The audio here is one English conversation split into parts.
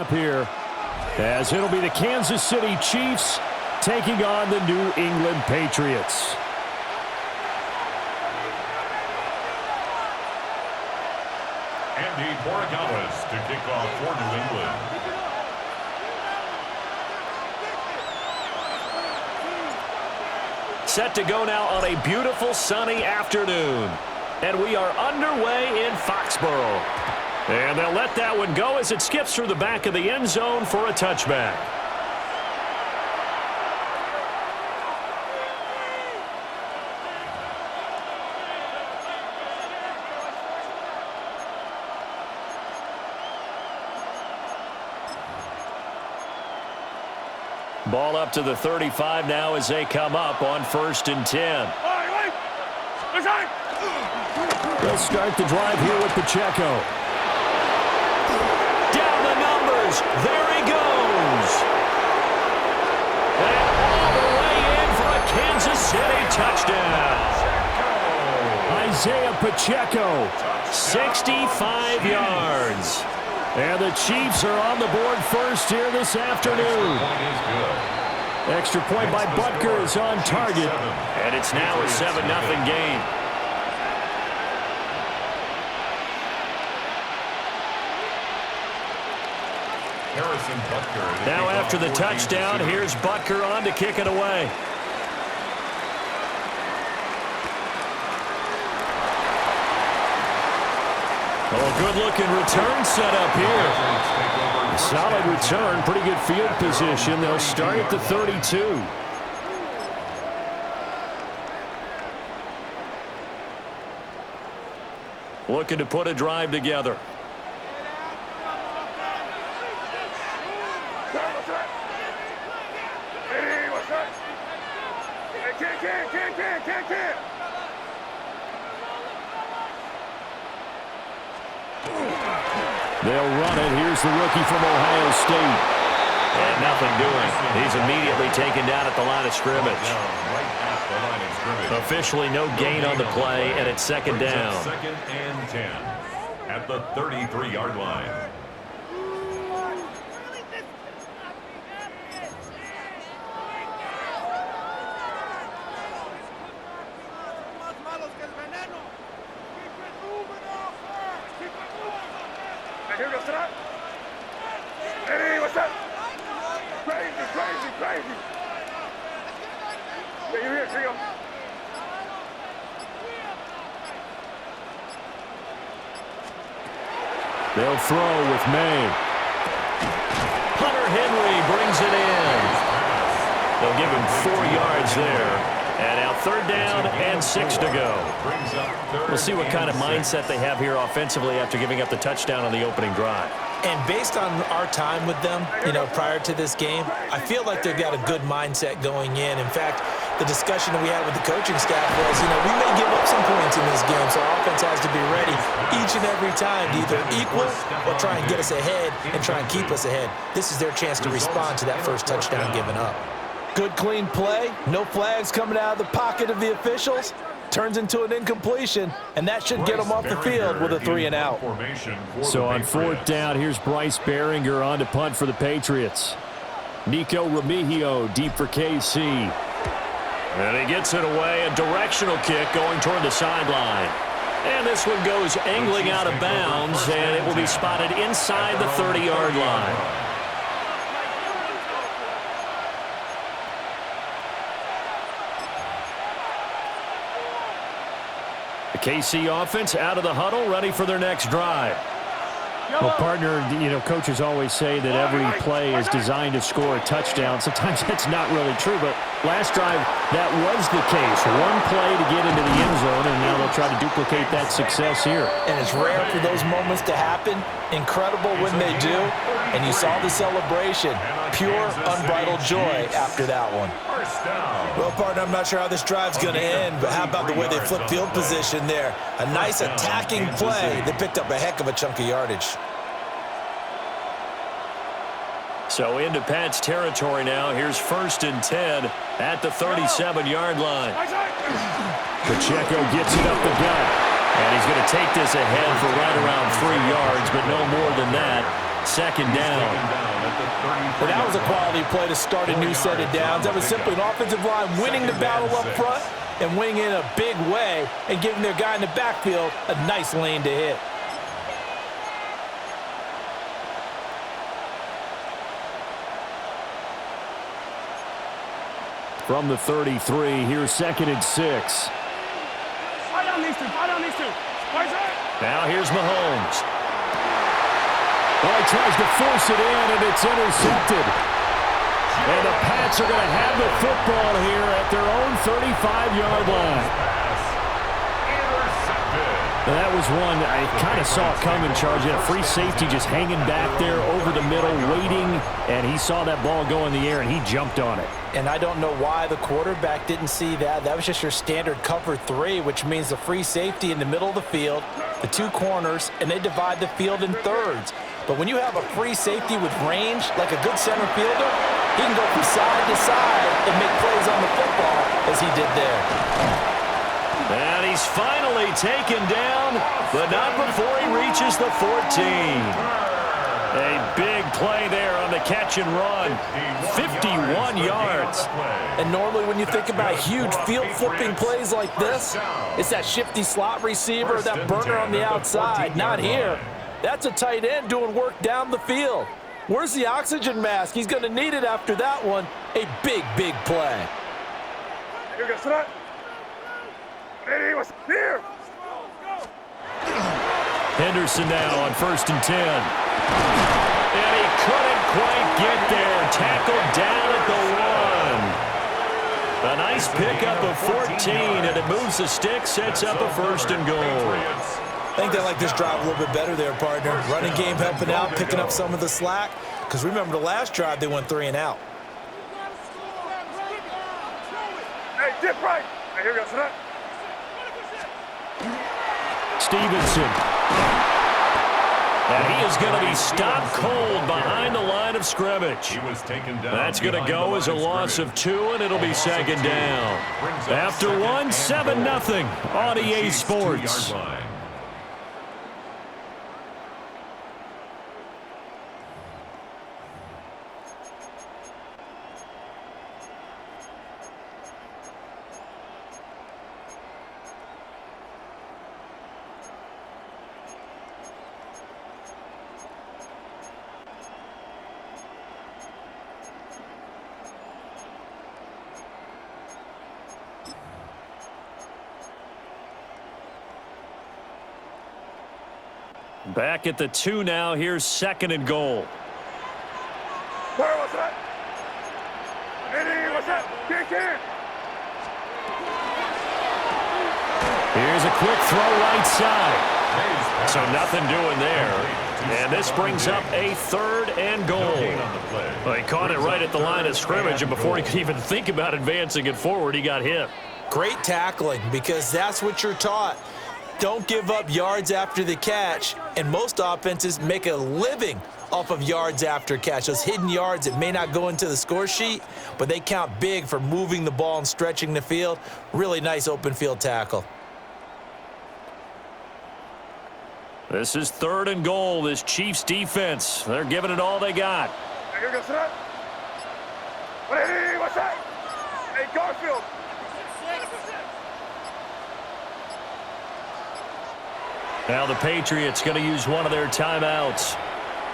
Up here, as it'll be the Kansas City Chiefs taking on the New England Patriots. Andy Borregales to kick off for New England. Set to go now on a beautiful sunny afternoon. And we are underway in Foxborough. And they'll let that one go as it skips through the back of the end zone for a touchback. Ball up to the 35 now as they come up on 1st and 10. They'll start the drive here with Pacheco. Down the numbers. There he goes. And all the way in for a Kansas City touchdown. Isaiah Pacheco, 65 yards. And the Chiefs are on the board first here this afternoon. Extra point by Butker is on target. And it's now a 7-0 game. Now after the touchdown, here's Butker on to kick it away. Oh, good-looking return set up here. A solid return, pretty good field position. They'll start at the 32. Looking to put a drive together. They'll run it. Here's the rookie from Ohio State. And nothing doing. He's immediately taken down at the line of scrimmage. Officially no gain on the play, and it's 2nd down. 2nd and 10 at the 33-yard line. They'll throw with May. Hunter Henry brings it in. They'll give him 4 yards there. And now 3rd down and 6 to go. We'll see what kind of mindset they have here offensively after giving up the touchdown on the opening drive. And based on our time with them, prior to this game, I feel like they've got a good mindset going in. In fact, the discussion that we had with the coaching staff was, we may give up some points in this game, so our offense has to be ready each and every time to either equal or try and get us ahead and try and keep us ahead. This is their chance to respond to that first touchdown given up. Good, clean play. No flags coming out of the pocket of the officials. Turns into an incompletion, and that should get them off the field with a 3-and-out. So on 4th down, here's Bryce Baringer on to punt for the Patriots. Nico Remigio deep for KC. And he gets it away, a directional kick going toward the sideline. And this one goes angling out of bounds, and it will be spotted inside the 30-yard line. The KC offense out of the huddle, ready for their next drive. Well, partner, coaches always say that every play is designed to score a touchdown. Sometimes that's not really true, but last drive, that was the case. One play to get into the end zone, and now they'll try to duplicate that success here. And it's rare for those moments to happen. Incredible when they do. And you saw the celebration. Pure, unbridled joy after that one. Well, partner, I'm not sure how this drive's going to end, but how about the way they flip field position there? A nice attacking play. They picked up a heck of a chunk of yardage. So into Pat's territory now. Here's 1st and 10 at the 37-yard line. Pacheco gets it up the gut. And he's going to take this ahead for right around 3 yards, but no more than that. second down. Well, that was a quality play to start a new set of downs. That was simply an offensive line winning the battle up front and winning in a big way and giving their guy in the backfield a nice lane to hit. From the 33, here's 2nd and 6. Now here's Mahomes. Well, he tries to force it in, and it's intercepted. And the Pats are going to have the football here at their own 35-yard line. And that was one I kind of saw coming, Charge. Had a free safety just hanging back there over the middle, waiting, and he saw that ball go in the air, and he jumped on it. And I don't know why the quarterback didn't see that. That was just your standard cover 3, which means the free safety in the middle of the field, the 2 corners, and they divide the field in thirds. But when you have a free safety with range, like a good center fielder, he can go from side to side and make plays on the football as he did there. And he's finally taken down, but not before he reaches the 14. A big play there on the catch and run. 51 yards. And normally when you think about huge field-flipping plays like this, it's that shifty slot receiver, that burner on the outside. Not here. That's a tight end doing work down the field. Where's the oxygen mask? He's going to need it after that one. A big, big play. Henderson now on 1st and 10. And he couldn't quite get there. Tackled down at the 1. A nice pickup of 14, and it moves the stick, sets up a 1st and goal. I think they like this drive a little bit better there, partner. Running game helping out, picking up some of the slack. Because remember the last drive, they went 3 and out. Hey, dip right. Hey, here we go, son. Stevenson. And he is going to be stopped cold behind the line of scrimmage. That's going to go as a loss of 2, and it'll be 2nd down. After 1, 7-0 on EA Sports. Back at the 2 now. Here's 2nd and goal. What's that? What's that? Here's a quick throw right side. So nothing doing there. And this brings up a 3rd and goal. Well, he caught it right at the line of scrimmage, and before he could even think about advancing it forward, he got hit. Great tackling, because that's what you're taught. Don't give up yards after the catch, and most offenses make a living off of yards after catch. Those hidden yards that may not go into the score sheet, but they count big for moving the ball and stretching the field. Really nice open field tackle. This is 3rd and goal, this Chiefs defense. They're giving it all they got. Hey, here we go, son. Hey, what's that? Hey, Garfield. Now the Patriots going to use one of their timeouts.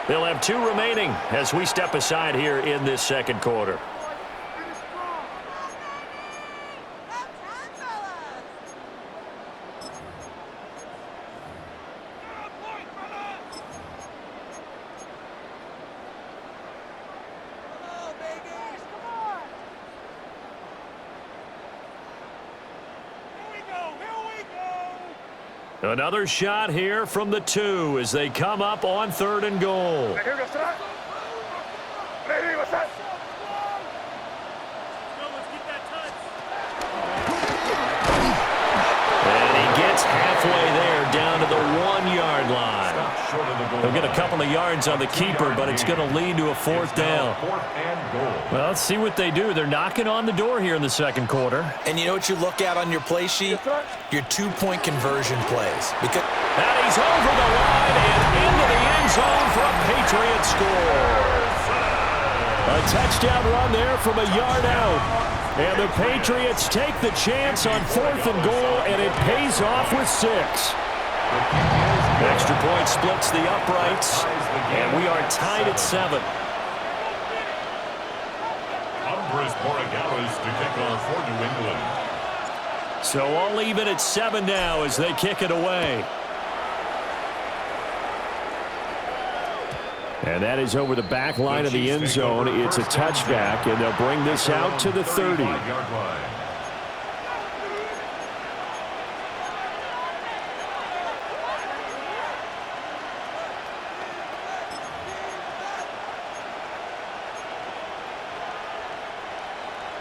They'll have 2 remaining as we step aside here in this 2nd quarter. Another shot here from the 2 as they come up on 3rd and goal. Hey, here we go, son. Hey, what's that? And he gets halfway there down to the 1-yard line. They'll get a couple of yards on the keeper, but it's going to lead to a 4th down. Well, let's see what they do. They're knocking on the door here in the 2nd quarter. And you know what you look at on your play sheet? Your 2-point conversion plays. And he's over the line and into the end end zone for a Patriot score. A touchdown run there from a yard out. And the Patriots take the chance on 4th and goal, and it pays off with 6. Extra point splits the uprights, and we are tied at 7. Andres Borregales to kick off for New England. So all even at 7 now as they kick it away. And that is over the back line of the end zone. It's a touchback, and they'll bring this out to the 30.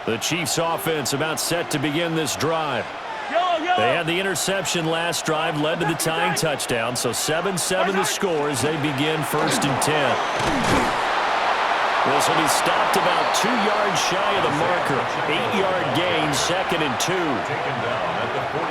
The Chiefs offense about set to begin this drive. They had the interception last drive, led to the tying touchdown, so 7-7 the score as they begin 1st and 10. This will be stopped about 2 yards shy of the marker. 8-yard gain, 2nd and 2.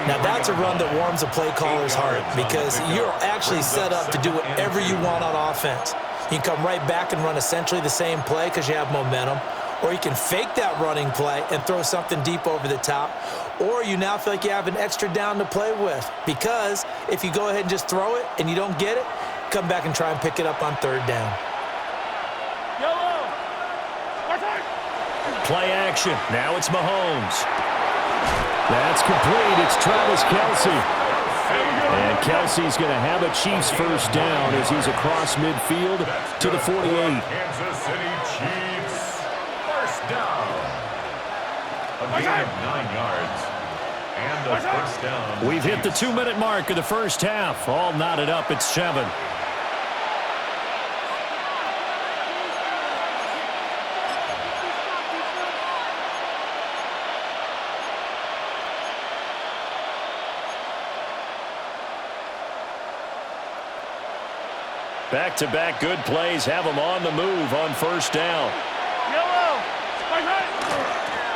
Now that's a run that warms a play caller's heart because you're actually set up to do whatever you want on offense. You can come right back and run essentially the same play because you have momentum. Or you can fake that running play and throw something deep over the top. Or you now feel like you have an extra down to play with. Because if you go ahead and just throw it and you don't get it, come back and try and pick it up on 3rd down. Play action. Now it's Mahomes. That's complete. It's Travis Kelce. And Kelce's going to have a Chiefs 1st down as he's across midfield to the 48. Kansas City Chiefs. 1st down. A gain of 9 yards. And a 1st down. We've hit the 2-minute mark of the first half. All knotted up at 7. Back-to-back good plays have them on the move on 1st down.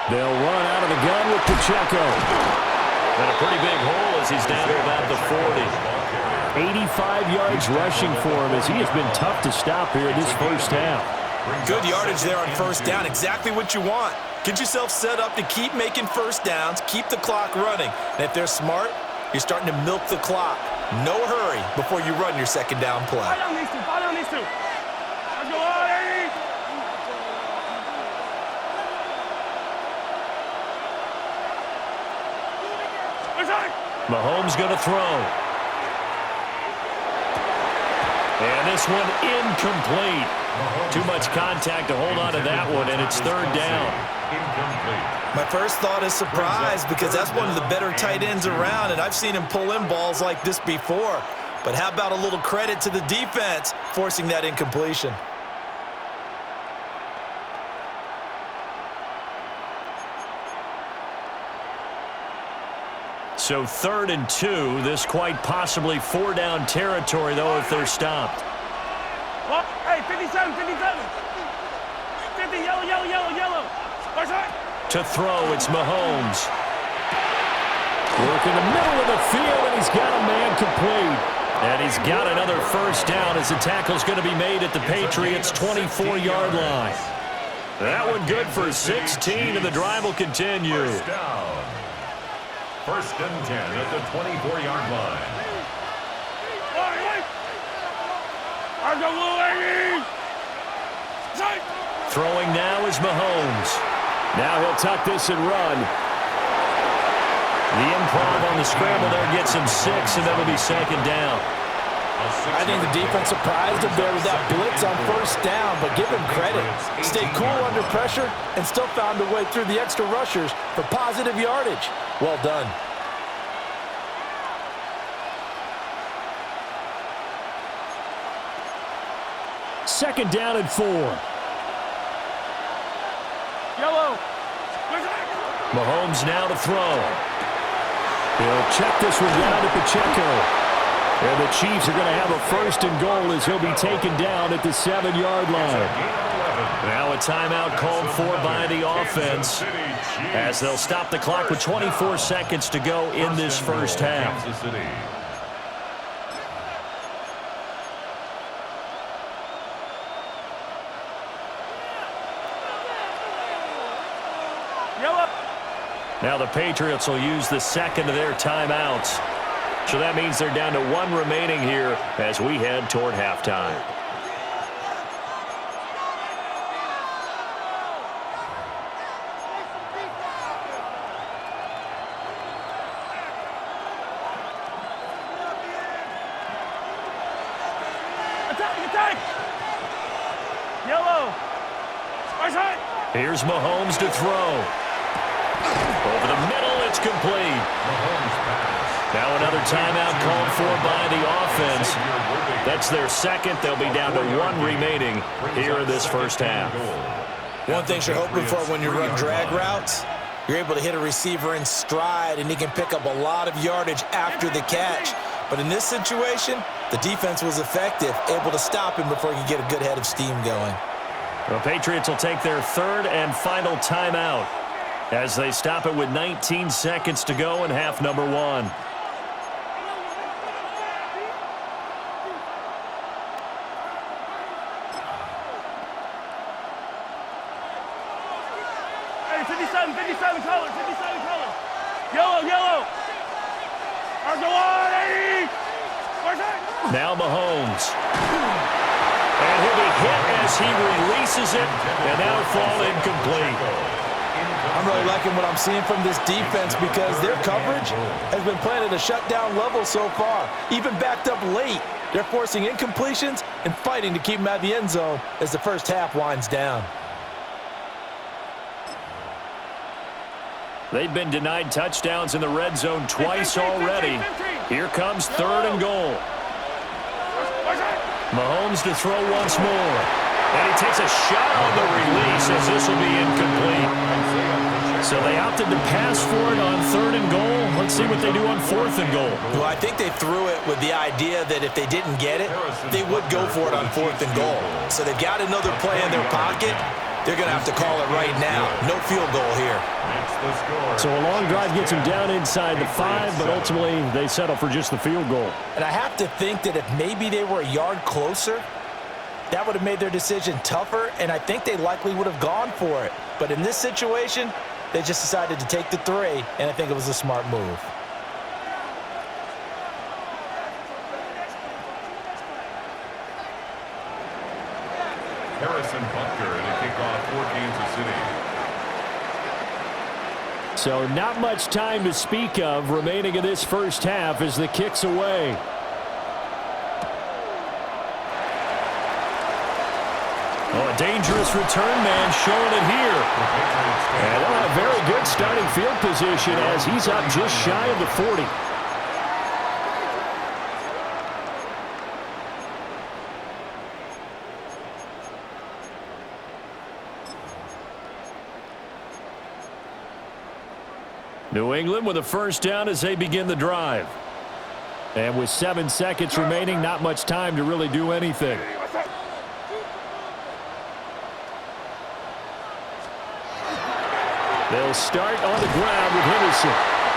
They'll run out of the gun with Pacheco. And a pretty big hole as he's down to about the 40. 85 yards rushing for him as he has been tough to stop here in this first half. Good yardage there on 1st down. Exactly what you want. Get yourself set up to keep making 1st downs, keep the clock running. And if they're smart, you're starting to milk the clock. No hurry before you run your 2nd down play. Mahomes going to throw. And this one incomplete. Too much contact to hold on to that one, and it's 3rd down. My first thought is surprise because that's one of the better tight ends around, and I've seen him pull in balls like this before. But how about a little credit to the defense forcing that incompletion? So 3rd and 2. This quite possibly 4-down territory, though, if they're stopped. Hey, 57, 57. 50, yellow. To throw, it's Mahomes. Work in the middle of the field, and he's got a man complete. And he's got another 1st down as the tackle's going to be made at the Patriots' 24-yard line. That one good for 16, and the drive will continue. 1st down. 1st and 10 at the 24-yard line. Throwing now is Mahomes. Now he'll tuck this and run. The improv on the scramble there gets him 6, and that'll be 2nd down. I think the defense surprised him there with that blitz on 1st down, but give him credit. Stayed cool under pressure and still found a way through the extra rushers for positive yardage. Well done. Second down and 4. Mahomes now to throw. He'll check this one down to Pacheco. And the Chiefs are going to have a 1st and goal as he'll be taken down at the 7-yard line. Now a timeout called for by the offense as they'll stop the clock with 24 seconds to go in this first half. Now the Patriots will use the second of their timeouts. So that means they're down to one remaining here as we head toward halftime. Here's Mahomes to throw. Over the middle, it's complete. Now another timeout called for by the offense. That's their second. They'll be down to one remaining here in this first half. One thing you're hoping for when you run drag routes, you're able to hit a receiver in stride, and he can pick up a lot of yardage after the catch. But in this situation, the defense was effective, able to stop him before he could get a good head of steam going. The Patriots will take their third and final timeout as they stop it with 19 seconds to go in half number one. Hey, 57 colors, 57 colors. Yellow. RJ1, 80. Now Mahomes. And he'll be hit as he releases it, and that'll fall incomplete. I'm really liking what I'm seeing from this defense because their coverage has been playing at a shutdown level so far. Even backed up late, they're forcing incompletions and fighting to keep them out of the end zone as the first half winds down. They've been denied touchdowns in the red zone twice already. Here comes third and goal. Mahomes to throw once more. And he takes a shot on the release as this will be incomplete. So they opted to pass for it on third and goal. Let's see what they do on fourth and goal. Well, I think they threw it with the idea that if they didn't get it, they would go for it on fourth and goal. So they've got another play in their pocket. They're going to have to call it right now. No field goal here. So a long drive gets them down inside the 5, but ultimately they settle for just the field goal. And I have to think that if maybe they were a yard closer, that would have made their decision tougher, and I think they likely would have gone for it. But in this situation, they just decided to take the 3, and I think it was a smart move. Harrison Butker to kick off for Kansas City. So not much time to speak of remaining in this first half as the kick's away. Oh, a dangerous return man showing it here. And they'll have very good starting field position as he's up just shy of the 40. New England with a first down as they begin the drive. And with 7 seconds remaining, not much time to really do anything. They'll start on the ground with Henderson.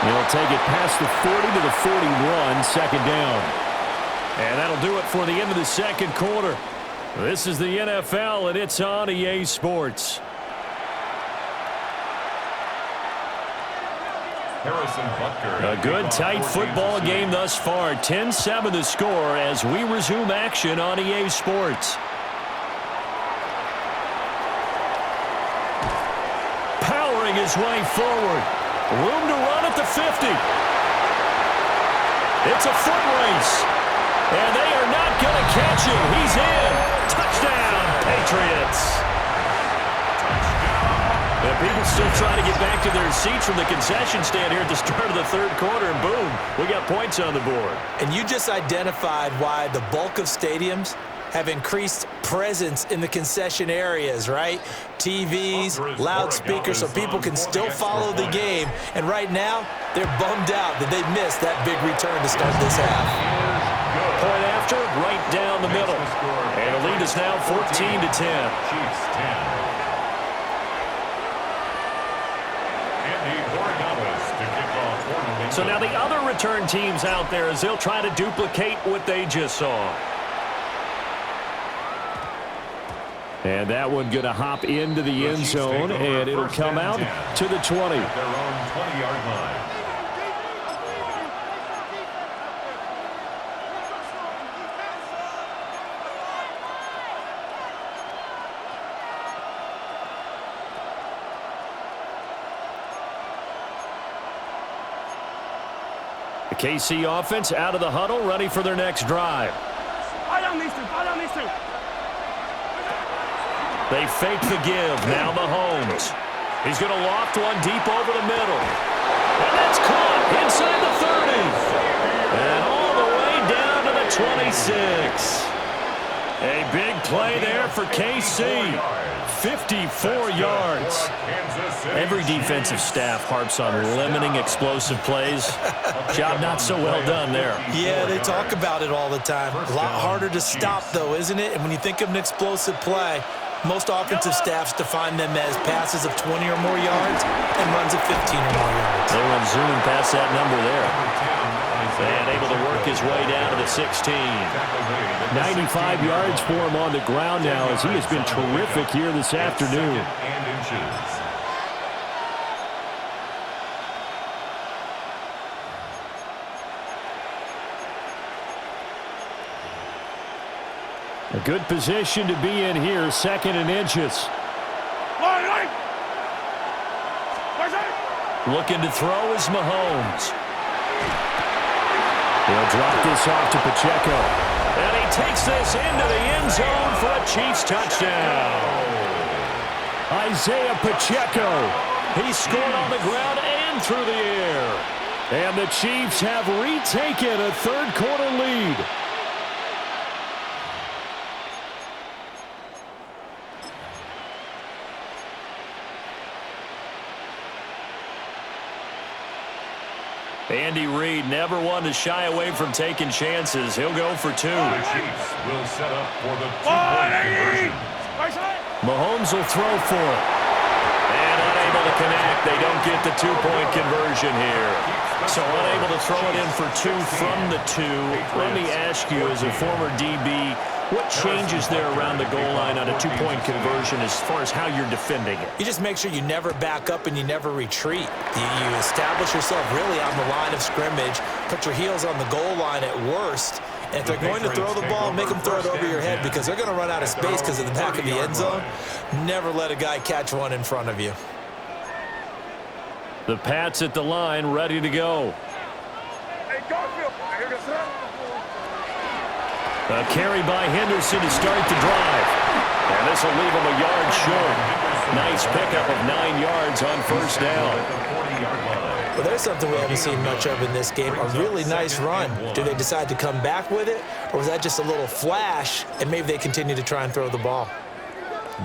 They'll take it past the 40 to the 41, second down. And that'll do it for the end of the second quarter. This is the NFL, and it's on EA Sports. Harrison Butker. A good, tight football game thus far. 10-7 the score as we resume action on EA Sports. Powering his way forward. Room to run at the 50. It's a foot race. And they are not going to catch him. He's in. Touchdown, Patriots. And people still trying to get back to their seats from the concession stand here at the start of the third quarter, and boom, we got points on the board. And you just identified why the bulk of stadiums have increased presence in the concession areas, right? TVs, loudspeakers, so people can still follow the game. And right now, they're bummed out that they missed that big return to start this half. Point after, right down the middle. And the lead is now 14-10. Chiefs 10. So now the other return teams out there as they'll try to duplicate what they just saw. And that one going to hop into the end zone, and it'll come out to the 20. At their own 20-yard line. The KC offense out of the huddle, ready for their next drive. They fake the give. Now Mahomes. He's going to loft one deep over the middle. And that's caught inside the 30. And all the way down to the 26. A big play there for KC. 54 yards. Every defensive staff harps on limiting explosive plays. Job not so well done there. Yeah, they talk about it all the time. A lot harder to stop, though, isn't it? And when you think of an explosive play, most offensive staffs define them as passes of 20 or more yards and runs of 15 or more yards. They went zooming past that number there. And able to work his way down to the 16. 95 yards for him on the ground now as he has been terrific here this afternoon. A good position to be in here, 2nd and inches. Looking to throw is Mahomes. He'll drop this off to Pacheco. And he takes this into the end zone for a Chiefs touchdown. Isaiah Pacheco. He scored on the ground and through the air. And the Chiefs have retaken a third-quarter lead. Andy Reid never one to shy away from taking chances. He'll go for 2. The Chiefs will set up for the 2-point conversion. Mahomes will throw for it. And unable to connect. They don't get the 2-point conversion here. So unable to throw it in for 2 from the 2. Let me ask you, as a former DB, what changes there around the goal line on a 2-point conversion as far as how you're defending it? You just make sure you never back up and you never retreat. You establish yourself really on the line of scrimmage, put your heels on the goal line at worst, and if they're going to throw the ball, make them throw it over your head because they're going to run out of space because of the back of the end zone. Never let a guy catch one in front of you. The Pats at the line, ready to go. Hey, Garfield, here goes that. A carry by Henderson to start the drive. And this will leave him a yard short. Nice pickup of 9 yards on first down. Well, there's something we haven't seen much of in this game, a really nice run. Do they decide to come back with it, or was that just a little flash, and maybe they continue to try and throw the ball?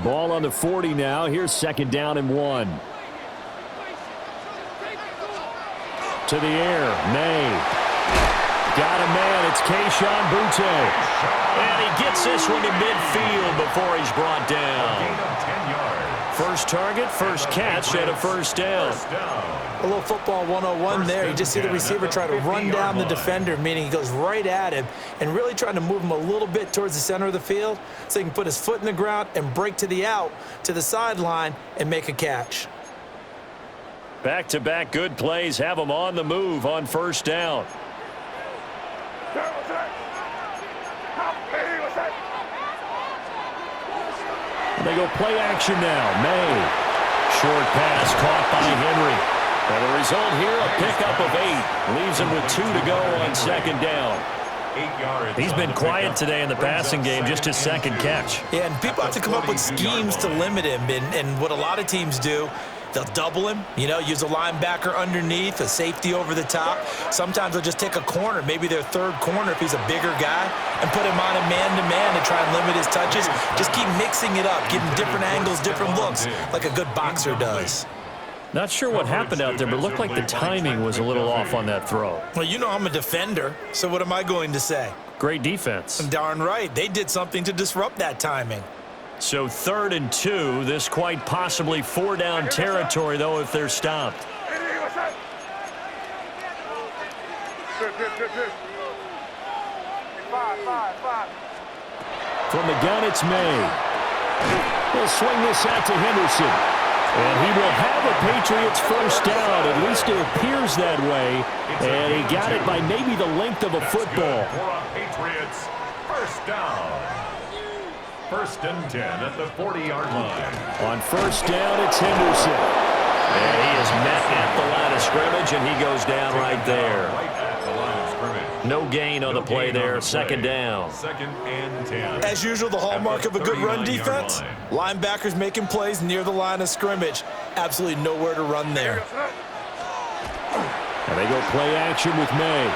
Ball on the 40 now. Here's 2nd down and 1. To the air, May. Got a man, it's Kayshon Boutte. And he gets this one to midfield before he's brought down. First target, first catch, and a first down. A little football 101 there. You just see the receiver try to run down the defender, meaning he goes right at him and really trying to move him a little bit towards the center of the field so he can put his foot in the ground and break to the out, to the sideline, and make a catch. Back-to-back good plays have him on the move on first down. They go play action now. May. Short pass caught by Henry. And the result here, a pickup of 8. Leaves him with 2 to go on 2nd down. 8 yards. He's been quiet today in the passing game, just his 2nd catch. Yeah, and people have to come up with schemes to limit him. And what a lot of teams do, they'll double him, use a linebacker underneath, a safety over the top. Sometimes they'll just take a corner, maybe their 3rd corner if he's a bigger guy, and put him on a man-to-man to try and limit his touches. Just keep mixing it up, give him different angles, different looks, like a good boxer does. Not sure what happened out there, but it looked like the timing was a little off on that throw. Well, I'm a defender, so what am I going to say? Great defense. Darn right. They did something to disrupt that timing. So 3rd and 2, this quite possibly 4-down territory, though, if they're stopped. Five. From the gun, it's May. He'll swing this out to Henderson. And he will have a Patriots first down. At least it appears that way. And he got it by maybe the length of a football. For a Patriots first down. 1st and 10 at the 40-yard line. On first down, it's Henderson. And he is met at the line of scrimmage, and he goes down right there. Right at the line of scrimmage. No gain on the play there. Second down. 2nd and 10. As usual, the hallmark of a good run defense, linebackers making plays near the line of scrimmage. Absolutely nowhere to run there. And they go play action with May.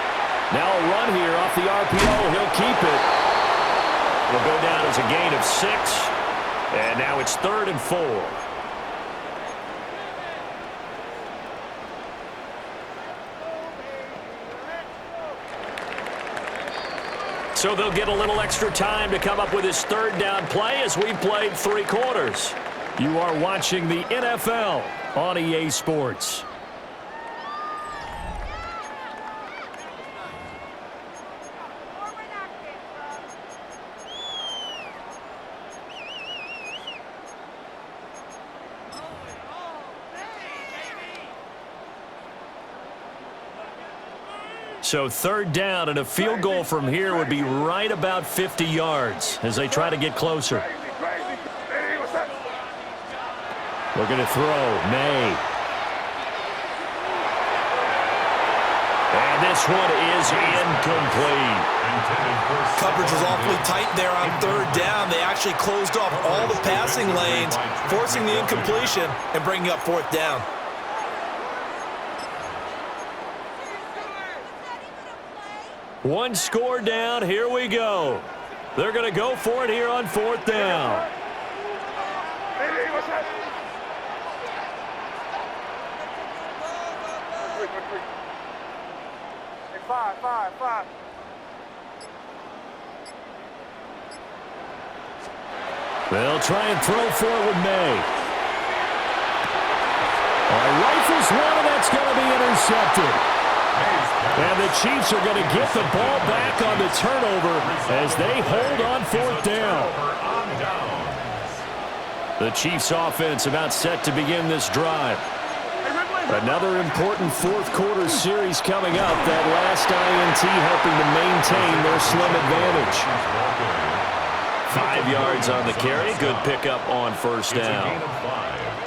Now a run here off the RPO. He'll keep it. Will go down as a gain of 6. And now it's 3rd and 4. So they'll get a little extra time to come up with his 3rd down play as we played 3 quarters. You are watching the NFL on EA Sports. So 3rd down and a field goal from here would be right about 50 yards as they try to get closer. Looking to throw, May. And this one is incomplete. Coverage was awfully tight there on 3rd down. They actually closed off all the passing lanes, forcing the incompletion and bringing up 4th down. One score down. Here we go. They're going to go for it here on 4th down. Five. They'll try and throw for it with May. Rifles one, and that's going to be intercepted. And the Chiefs are going to get the ball back on the turnover as they hold on 4th down. The Chiefs offense about set to begin this drive. Another important 4th quarter series coming up. That last INT helping to maintain their slim advantage. 5 yards on the carry. Good pickup on first down.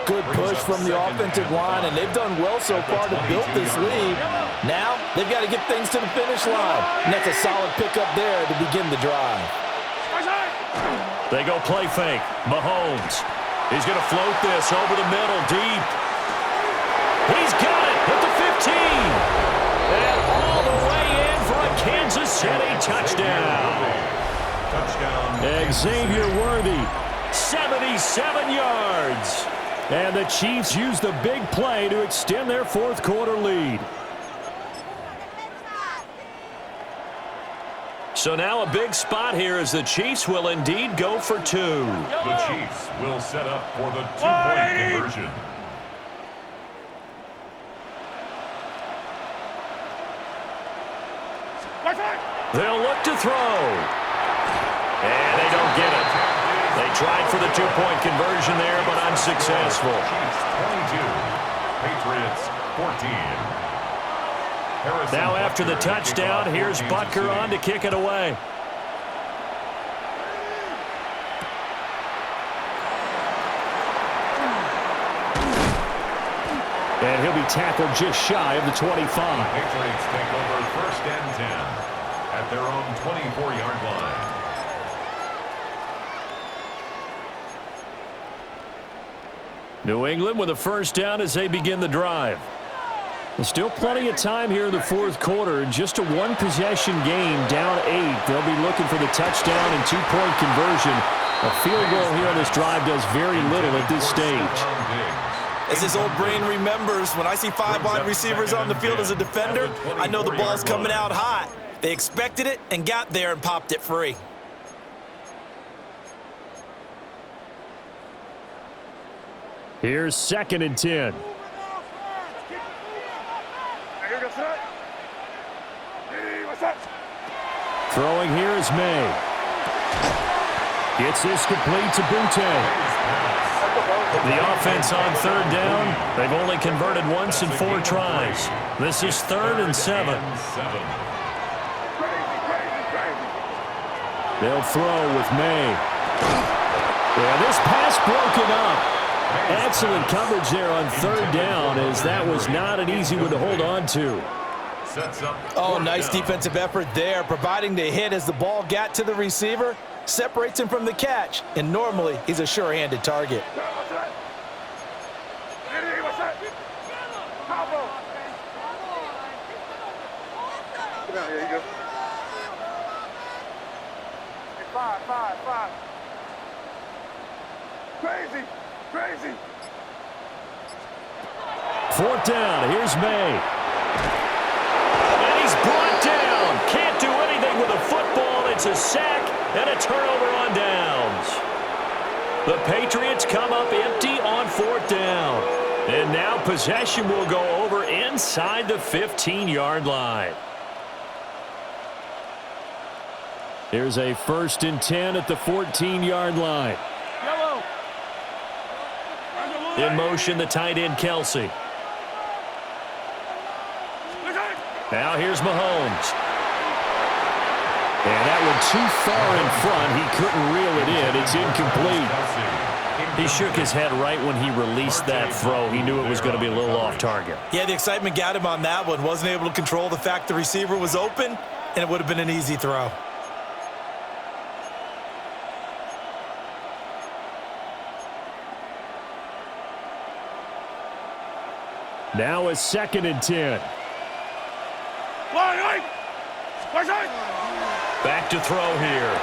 Good push from the offensive line, and they've done well so far to build this lead. Now they've got to get things to the finish line, and that's a solid pickup there to begin the drive. They go play fake. Mahomes. He's going to float this over the middle, deep. He's got it at the 15. And all the way in for a Kansas City touchdown. Xavier Worthy, 77 yards. And the Chiefs use the big play to extend their 4th quarter lead. So now a big spot here as the Chiefs will indeed go for 2. The Chiefs will set up for the 2-point conversion. They'll look to throw. And they don't get it. They tried for the 2-point conversion there, but unsuccessful. Chiefs 22, Patriots 14. Now after the touchdown, here's Butker on to kick it away. And he'll be tackled just shy of the 25. Patriots take over 1st and 10 at their own 24-yard line. New England with a first down as they begin the drive. There's still plenty of time here in the 4th quarter. Just a 1-possession game, down 8. They'll be looking for the touchdown and 2-point conversion. A field goal here on this drive does very little at this stage. As his old brain remembers, when I see 5 wide receivers on the field as a defender, I know the ball's coming out hot. They expected it and got there and popped it free. Here's 2nd and 10. Throwing here is May. Gets this complete to Butte. The offense on third down, they've only converted once in 4 tries. This is 3rd and 7. They'll throw with May. Yeah, this pass broken up. Excellent coverage there on third down, as that was not an easy one to hold on to. Oh, nice defensive effort there, providing the hit as the ball got to the receiver, separates him from the catch, and normally he's a sure-handed target. Here you go. Hey, five. Crazy. 4th down, here's May. And he's brought down. Can't do anything with a football. It's a sack and a turnover on downs. The Patriots come up empty on 4th down. And now possession will go over inside the 15-yard line. Here's a 1st and 10 at the 14-yard line. In motion, the tight end, Kelsey. Now here's Mahomes. And that one too far in front. He couldn't reel it in. It's incomplete. He shook his head right when he released that throw. He knew it was going to be a little off target. Yeah, the excitement got him on that one. Wasn't able to control the fact the receiver was open, and it would have been an easy throw. Now a 2nd and 10. Back to throw here.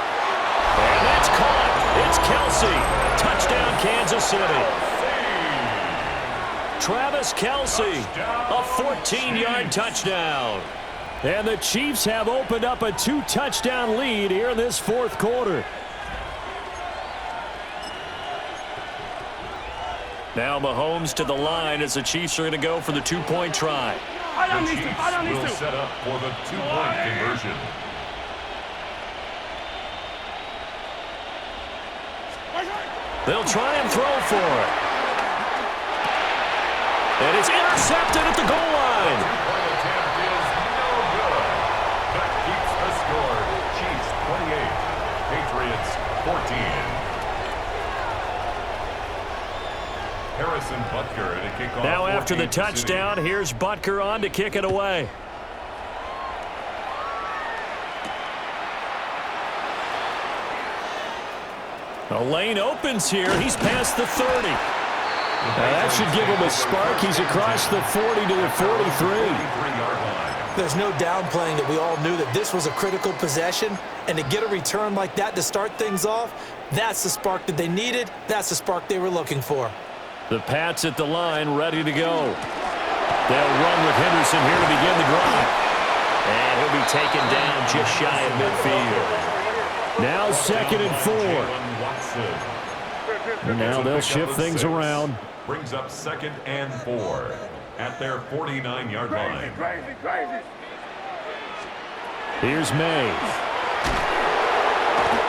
And that's caught. It's Kelsey. Touchdown, Kansas City. Travis Kelsey, a 14-yard touchdown. And the Chiefs have opened up a 2-touchdown lead here in this 4th quarter. Now Mahomes to the line as the Chiefs are going to go for the 2-point try. The Chiefs will set up for the 2-point conversion. They'll try and throw for it. And it's intercepted at the goal line. Two-point attempt is no good. That keeps the score. Chiefs 28, Patriots 14. Harrison Butker to kick off. Now after the Kansas City. touchdown, here's Butker on to kick it away. The lane opens here. He's past the 30. That should give him a spark. He's across the 40 to the 43. There's no downplaying that we all knew that this was a critical possession, and to get a return like that to start things off, that's the spark that they needed. That's the spark they were looking for. The Pats at the line, ready to go. They'll run with Henderson here to begin the drive. And he'll be taken down just shy of midfield. Now 2nd and 4. And now they'll shift things around. Brings up 2nd and 4 at their 49-yard line. Crazy. Here's May.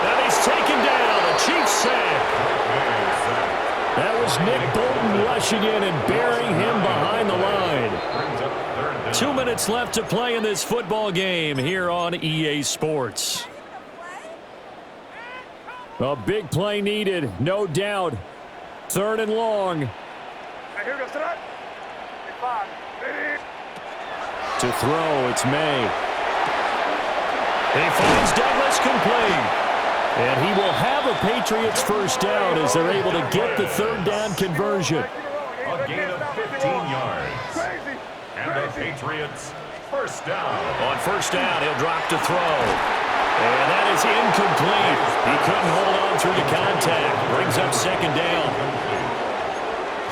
And he's taken down. A Chiefs sack. That was Nick Bolton rushing in and burying him behind the line. 2 minutes left to play in this football game here on EA Sports. A big play needed, no doubt. 3rd and long. Here goes tonight. Hey, 5. To throw, it's May. He finds Douglas complete. And he will have a Patriots first down as they're able to get the 3rd down conversion. A gain of 15 yards. And the Patriots first down. On first down, he'll drop to throw. And that is incomplete. He couldn't hold on through the contact. Brings up 2nd down.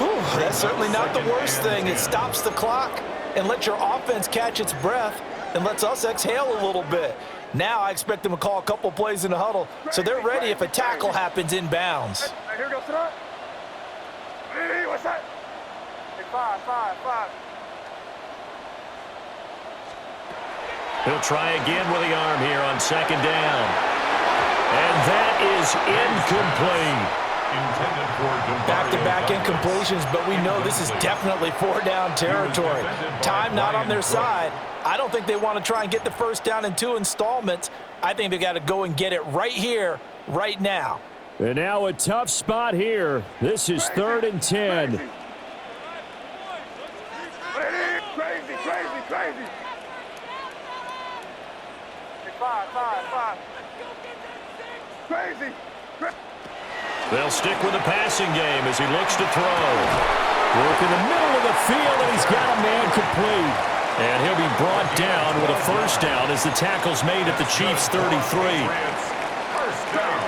Whew, that's certainly not the worst thing. It stops the clock and lets your offense catch its breath and lets us exhale a little bit. Now I expect them to call a couple plays in the huddle, so they're ready if a tackle happens inbounds. Here goes tonight. Hey, what's that? Hey, 5. He'll try again with the arm here on 2nd down. And that is incomplete. Back-to-back incompletions, but we know this is definitely 4-down territory. Time not on their side. I don't think they want to try and get the first down in 2 installments. I think they got to go and get it right here, right now. And now a tough spot here. This is 3rd and 10. Crazy. 5. Crazy. They'll stick with the passing game as he looks to throw. Work in the middle of the field, and he's got a man complete. And he'll be brought down with a first down as the tackle's made at the Chiefs' 33. First down.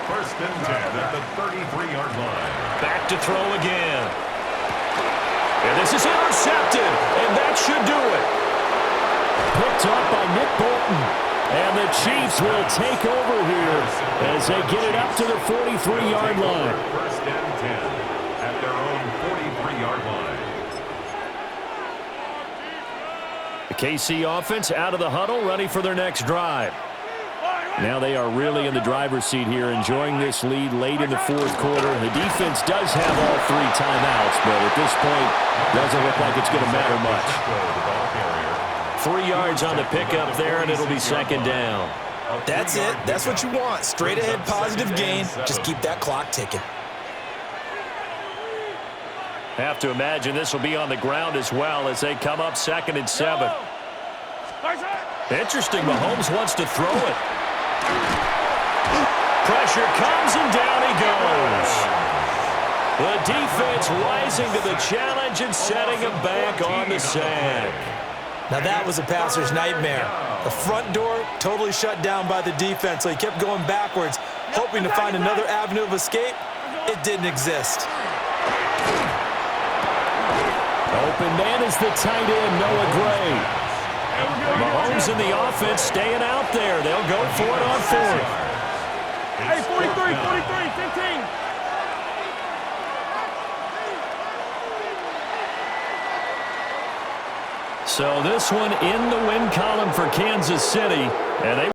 First and 10 at the 33-yard line. Back to throw again. And this is intercepted, and that should do it. Picked up by Nick Bolton. And the Chiefs will take over here as they get it up to the 43-yard line. First and 10 at their own 43-yard line. The KC offense out of the huddle, ready for their next drive. Now they are really in the driver's seat here, enjoying this lead late in the 4th quarter. The defense does have all 3 timeouts, but at this point, doesn't look like it's going to matter much. 3 yards on the pickup there, and it'll be 2nd down. That's it. That's what you want. Straight ahead, positive gain. Just keep that clock ticking. Have to imagine this will be on the ground as well as they come up 2nd and 7. Interesting. Mahomes wants to throw it. Pressure comes, and down he goes. The defense rising to the challenge and setting him back on the sack. Now that was a passer's nightmare. The front door totally shut down by the defense, so he kept going backwards, hoping to find another avenue of escape. It didn't exist. Open man is the tight end, Noah Gray. Mahomes in the offense staying out there. They'll go for it on 4th. Hey, 43, 15. So this one in the win column for Kansas City, and they